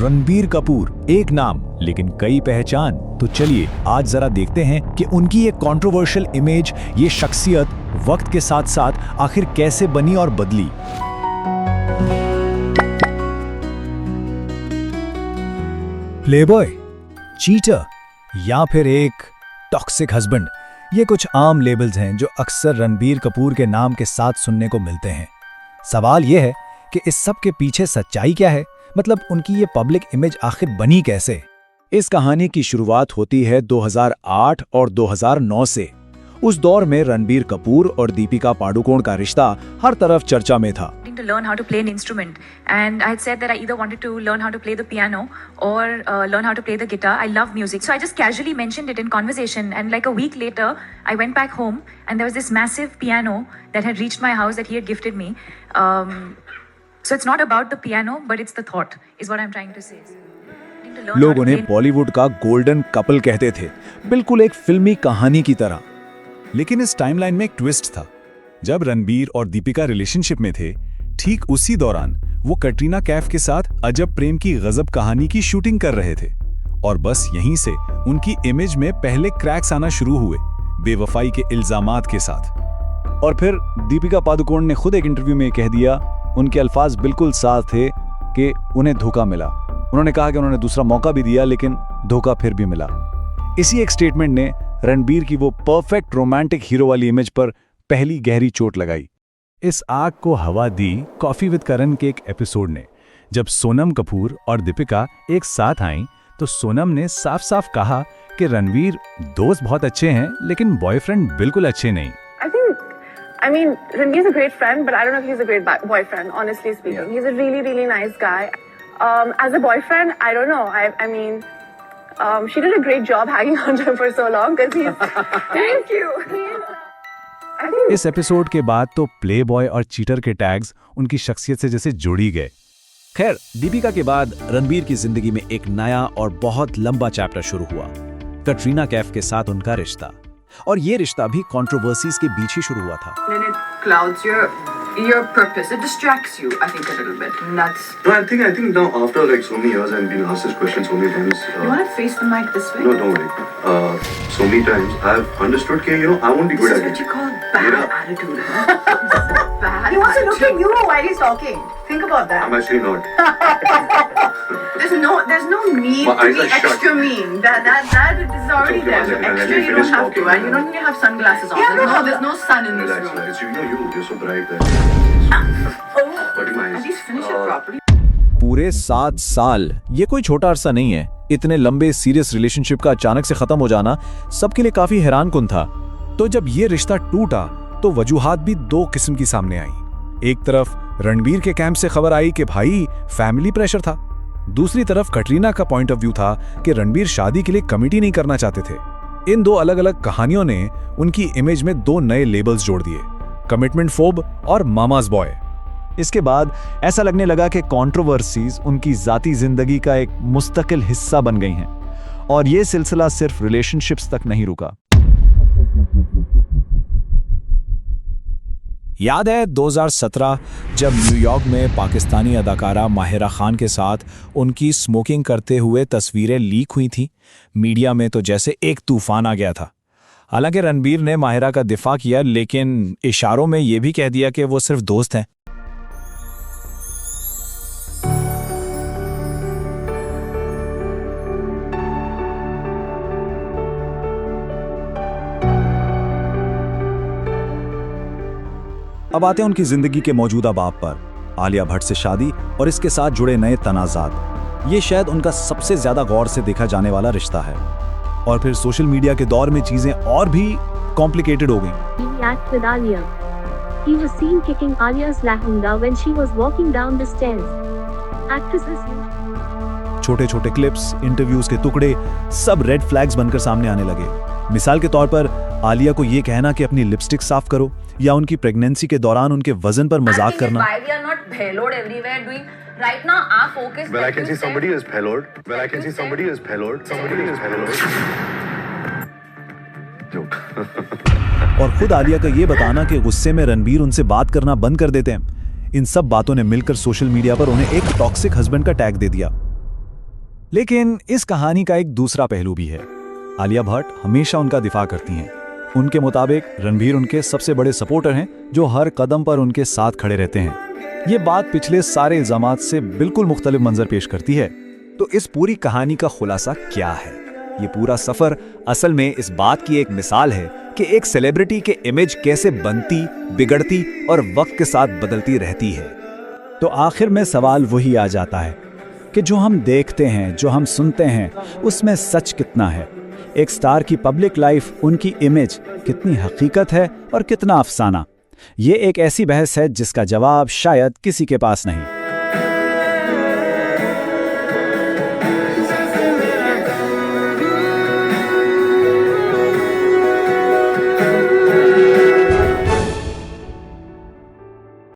रणबीर कपूर, एक नाम लेकिन कई पहचान। तो चलिए आज जरा देखते हैं कि उनकी ये कंट्रोवर्शियल इमेज, ये शख्सियत वक्त के साथ साथ आखिर कैसे बनी और बदली। प्लेबॉय, चीटर या फिर एक टॉक्सिक हस्बैंड, ये कुछ आम लेबल्स हैं जो अक्सर रणबीर कपूर के नाम के साथ सुनने को मिलते हैं। सवाल यह है कि इस सब के पीछे सच्चाई क्या है, मतलब उनकी ये पब्लिक इमेज आखिर बनी कैसे। इस कहानी की शुरुआत होती है 2008 और 2009 से। उस दौर में रणबीर कपूर और दीपिका पादुकोण का रिश्ता हर तरफ चर्चा में था। To learn how to play an instrument, and I had said that I either wanted to learn how to play the piano or learn how to play the guitar. I love music, so I just casually mentioned it in conversation. And like a week later, I went back home, and there was this massive piano that had reached my house that he had gifted me. So it's not about the piano, but it's the thought, is what I'm trying to say. लोग उन्हें बॉलीवुड का golden couple कहते थे, बिल्कुल एक फिल्मी कहानी की तरह। लेकिन इस टाइमलाइन में एक ट्विस्ट था। जब रणबीर और दीपिका रिलेशनशिप में थे, ठीक उसी दौरान वो कटरीना कैफ के साथ अजब प्रेम की गजब कहानी की शूटिंग कर रहे थे। और बस यहीं से उनकी इमेज में पहले क्रैक्स आना शुरू हुए, बेवफाई के इल्जामात के साथ। और फिर दीपिका पादुकोण ने खुद एक इंटरव्यू में कह दिया, उनके अल्फाज बिल्कुल साफ थे कि उन्हें धोखा मिला। उन्होंने कहा कि उन्होंने दूसरा मौका भी दिया, लेकिन धोखा फिर भी मिला। इसी एक स्टेटमेंट ने रणबीर की वो परफेक्ट रोमांटिक हीरो वाली इमेज पर पहली गहरी चोट लगाई। इस आग को हवा दी कॉफी विद करण के एक एपिसोड ने। जब सोनम कपूर और दीपिका एक साथ आईं, तो सोनम ने साफ साफ कहा कि रणबीर दोस्त बहुत अच्छे हैं, लेकिन बॉयफ्रेंड बिल्कुल अच्छे नहीं। I mean, Ranveer's a great friend, but I don't know if he's a great boyfriend, honestly speaking. Yeah. He's a really, really nice guy. As a boyfriend, I don't know. I mean, she did a great job hanging on to him for so long because he's... Thank you. इस episode के बाद तो play boy और cheater के tags उनकी शख्सियत से जैसे जुड़ी गए। खैर, दीपिका के बाद रणबीर की जिंदगी में एक नया और बहुत लंबा चैप्टर शुरू हुआ, कटरीना कैफ के साथ उनका रिश्ता। और ये रिश्ता भी कंट्रोवर्सीज के बीच ही शुरू हुआ था। And it clouds your purpose. It distracts you, I think, a little bit. And that's... No, I think now after like so many years and being asked this question so many times. You want to face the mic this way? No, don't worry. So many times I've understood that, I won't be good at it. This is what you call bad attitude. Bad. He wants to look at you while he's talking. Think about that. I'm actually not. There's no need My to eyes be are shut. extra mean. That is already there. So extra you don't have to, and you don't need to have sunglasses on. Yeah, There's no sun in this Relax, room. relax. You're so bright that. But my At eyes. least finish it properly. पूरे 7 साल, ये कोई छोटा अरसा नहीं है। इतने लंबे सीरियस रिलेशनशिप का अचानक से खत्म हो जाना सबके लिए काफी हैरानकुन था। तो जब ये रिश्ता टूटा, तो वजूहात भी दो किस्म की सामने आई। एक तरफ रणबीर के कैंप से खबर आई कि भाई फैमिली प्रेशर था। दूसरी तरफ कटरीना का पॉइंट ऑफ व्यू था कि रणबीर शादी के लिए कमिटी नहीं करना चाहते थे। इन दो अलग अलग कहानियों ने उनकी इमेज में दो नए लेबल्स जोड़ दिए, कमिटमेंट फोब और मामाज बॉय। इसके बाद ऐसा लगने लगा कि कंट्रोवर्सीज उनकी जाती जिंदगी का एक मुस्तकिल हिस्सा बन गई हैं। और ये सिलसिला सिर्फ रिलेशनशिप्स तक नहीं रुका। याद है 2017 जब न्यूयॉर्क में पाकिस्तानी अदाकारा माहिरा खान के साथ उनकी स्मोकिंग करते हुए तस्वीरें लीक हुई थीं। मीडिया में तो जैसे एक तूफान आ गया था। हालांकि रणबीर ने माहिरा का दिफा किया, लेकिन इशारों में यह भी कह दिया कि वो सिर्फ दोस्त हैं। अब आते हैं उनकी जिंदगी के मौजूदा बाब पर, आलिया भट्ट से शादी और इसके साथ जुड़े नए तनाज़ात। ये शायद उनका सबसे ज्यादा गौर से देखा जाने वाला रिश्ता है। और फिर सोशल मीडिया के दौर में चीजें और भी कॉम्प्लिकेटेड हो गईं। He was seen kicking Alia's lehenga when she was walking down the stairs. छोटे छोटे क्लिप्स, इंटरव्यूज के टुकड़े, सब रेड फ्लैग्स बनकर सामने आने लगे। मिसाल के तौर पर आलिया को ये कहना कि अपनी लिपस्टिक साफ करो, या उनकी प्रेगनेंसी के दौरान उनके वजन पर मजाक करना। Right now, our focus. Well, I can see somebody is payload. Well, I can see somebody is payload. Somebody is payload. Joke. और खुद आलिया का ये बताना कि गुस्से में रणबीर उनसे बात करना बंद कर देते हैं, इन सब बातों ने मिलकर सोशल मीडिया पर उन्हें एक टॉक्सिक हस्बैंड का टैग दे दिया। लेकिन इस कहानी का एक दूसरा पहलू भी है। आलिया भट्ट हमेशा उनका दिफा करती हैं। उनके मुताबिक रणबीर उनके सबसे बड़े सपोर्टर हैं, जो हर कदम पर उनके साथ खड़े रहते हैं। ये बात पिछले सारे इल्जामात से बिल्कुल मुख्तलिफ मंजर पेश करती है। तो इस पूरी कहानी का खुलासा क्या है? ये पूरा सफर असल में इस बात की एक मिसाल है कि एक सेलिब्रिटी के इमेज कैसे बनती, बिगड़ती और वक्त के साथ बदलती रहती है। तो आखिर में सवाल वही आ जाता है कि जो हम देखते हैं, जो हम सुनते हैं, उसमें सच कितना है? एक स्टार की पब्लिक लाइफ, उनकी इमेज कितनी हकीकत है और कितना अफसाना? ये एक ऐसी बहस है जिसका जवाब शायद किसी के पास नहीं।